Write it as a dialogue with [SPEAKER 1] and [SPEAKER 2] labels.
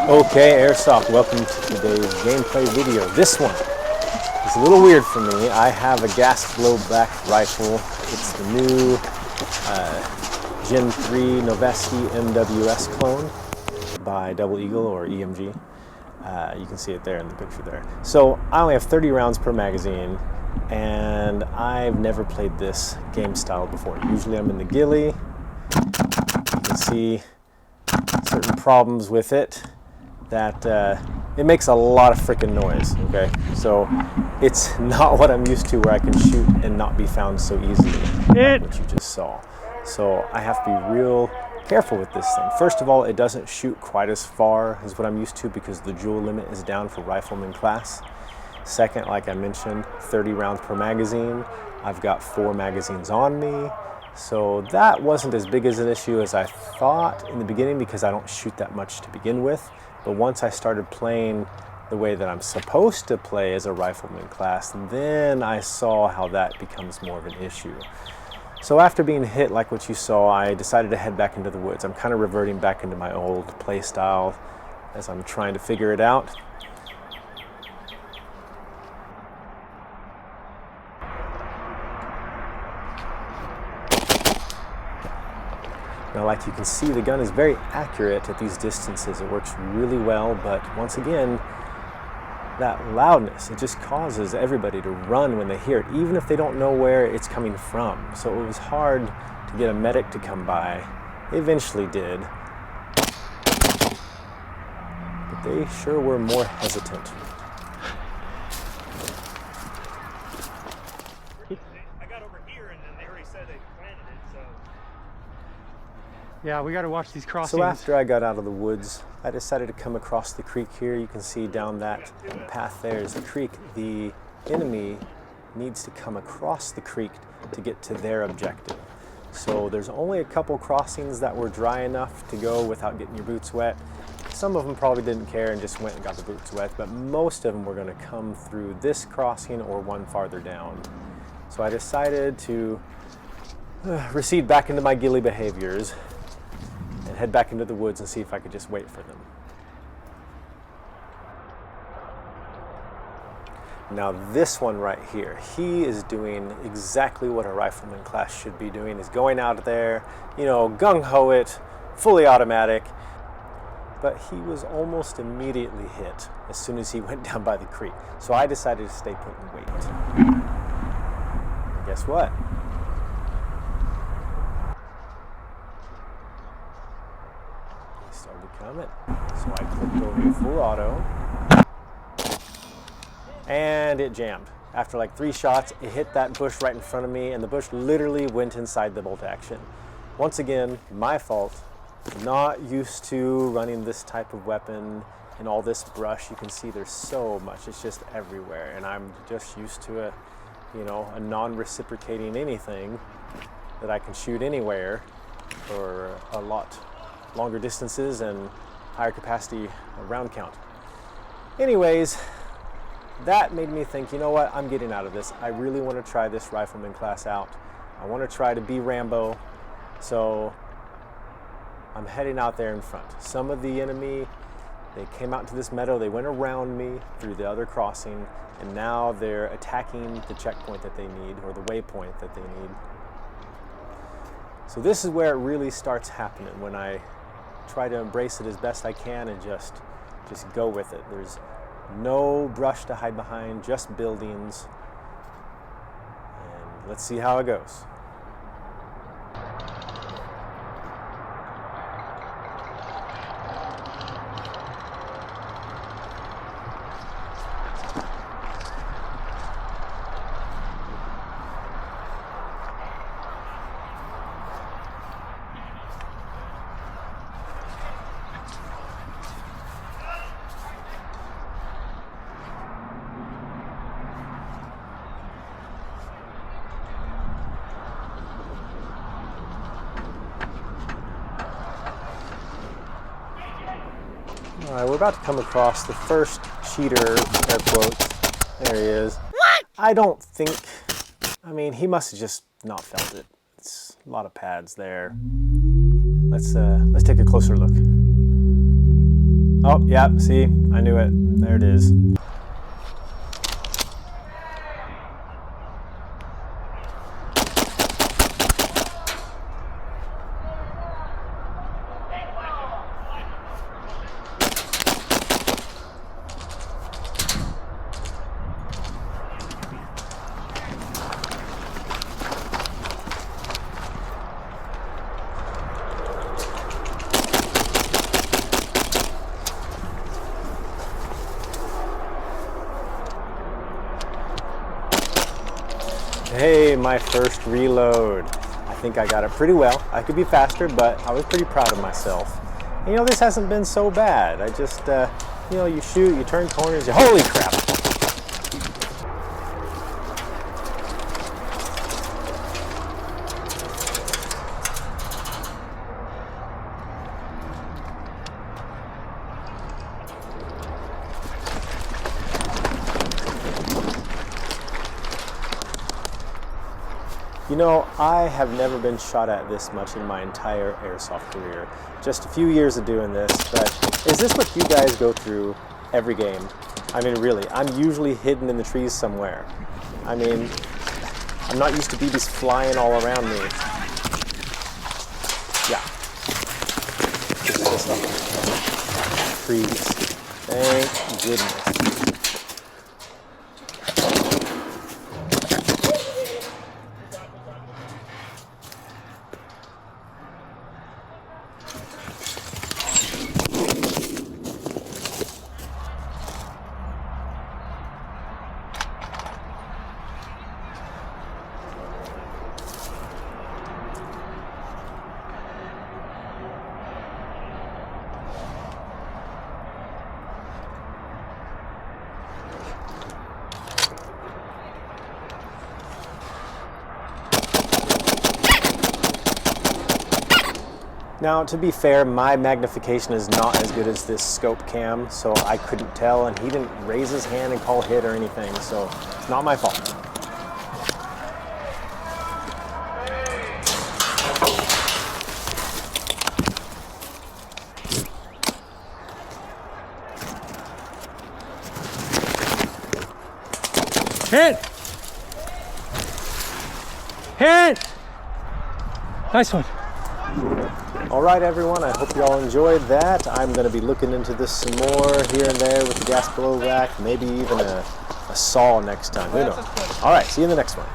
[SPEAKER 1] Okay, Airsoft, welcome to today's gameplay video. This one is a little weird for me. I have a gas blowback rifle. It's the new Gen 3 Noveske MWS clone by Double Eagle or EMG. You can see it there in the picture there. So I only have 30 rounds per magazine, and I've never played this game style before. Usually I'm in the Ghille. You can see certain problems with it. That it makes a lot of freaking noise, okay? So it's not what I'm used to, where I can shoot and not be found so easily, like what you just saw. So I have to be real careful with this thing. First of all, it doesn't shoot quite as far as what I'm used to because the joule limit is down for rifleman class. Second, like I mentioned, 30 rounds per magazine. I've got 4 magazines on me. So that wasn't as big as an issue as I thought in the beginning because I don't shoot that much to begin with. But once I started playing the way that I'm supposed to play as a rifleman class, then I saw how that becomes more of an issue. So after being hit like what you saw, I decided to head back into the woods. I'm kind of reverting back into my old play style as I'm trying to figure it out. Now, like you can see, the gun is very accurate at these distances. It works really well, but once again, that loudness, it just causes everybody to run when they hear it, even if they don't know where it's coming from. So it was hard to get a medic to come by. They eventually did, but they sure were more hesitant.
[SPEAKER 2] Yeah, we got to watch these crossings.
[SPEAKER 1] So after I got out of the woods, I decided to come across the creek here. You can see down that path there is the creek. The enemy needs to come across the creek to get to their objective. So there's only a couple crossings that were dry enough to go without getting your boots wet. Some of them probably didn't care and just went and got the boots wet, but most of them were going to come through this crossing or one farther down. So I decided to recede back into my Ghille behaviors and head back into the woods and see if I could just wait for them. Now this one right here, he is doing exactly what a rifleman class should be doing. He's going out there, you know, gung-ho it, fully automatic, but he was almost immediately hit as soon as he went down by the creek. So I decided to stay put and wait. And guess what? Started coming. So I clicked over to full auto and it jammed. After like 3 shots, it hit that bush right in front of me and the bush literally went inside the bolt action. Once again, my fault. Not used to running this type of weapon in all this brush. You can see there's so much, it's just everywhere, and I'm just used to a non-reciprocating anything that I can shoot anywhere for a lot longer distances and higher capacity round count. Anyways, that made me think, you know what, I'm getting out of this. I really want to try this rifleman class out. I want to try to be Rambo, so I'm heading out there in front. Some of the enemy, they came out to this meadow, they went around me through the other crossing, and now they're attacking the checkpoint that they need, or the waypoint that they need. So this is where it really starts happening, when I try to embrace it as best I can and just go with it. There's no brush to hide behind, just buildings. And let's see how it goes. All right, we're about to come across the first cheater, air quotes. There he is. What? I don't think, I mean, he must have just not felt it. It's a lot of pads there. Let's take a closer look. Oh, yeah, see, I knew it. There it is. Hey, my first reload. I think I got it pretty well. I could be faster, but I was pretty proud of myself. And, you know, this hasn't been so bad. I just, you know, you shoot, you turn corners, holy crap! You know, I have never been shot at this much in my entire airsoft career. Just a few years of doing this, but is this what you guys go through every game? I mean, really, I'm usually hidden in the trees somewhere. I mean, I'm not used to BBs flying all around me. Yeah. Trees. Thank goodness. Now, to be fair, my magnification is not as good as this scope cam, so I couldn't tell, and he didn't raise his hand and call hit or anything, so it's not my fault.
[SPEAKER 2] Hit! Hit! Nice one.
[SPEAKER 1] All right, everyone, I hope you all enjoyed that. I'm going to be looking into this some more here and there with the gas blowback, maybe even a saw next time. Who knows? All right, see you in the next one.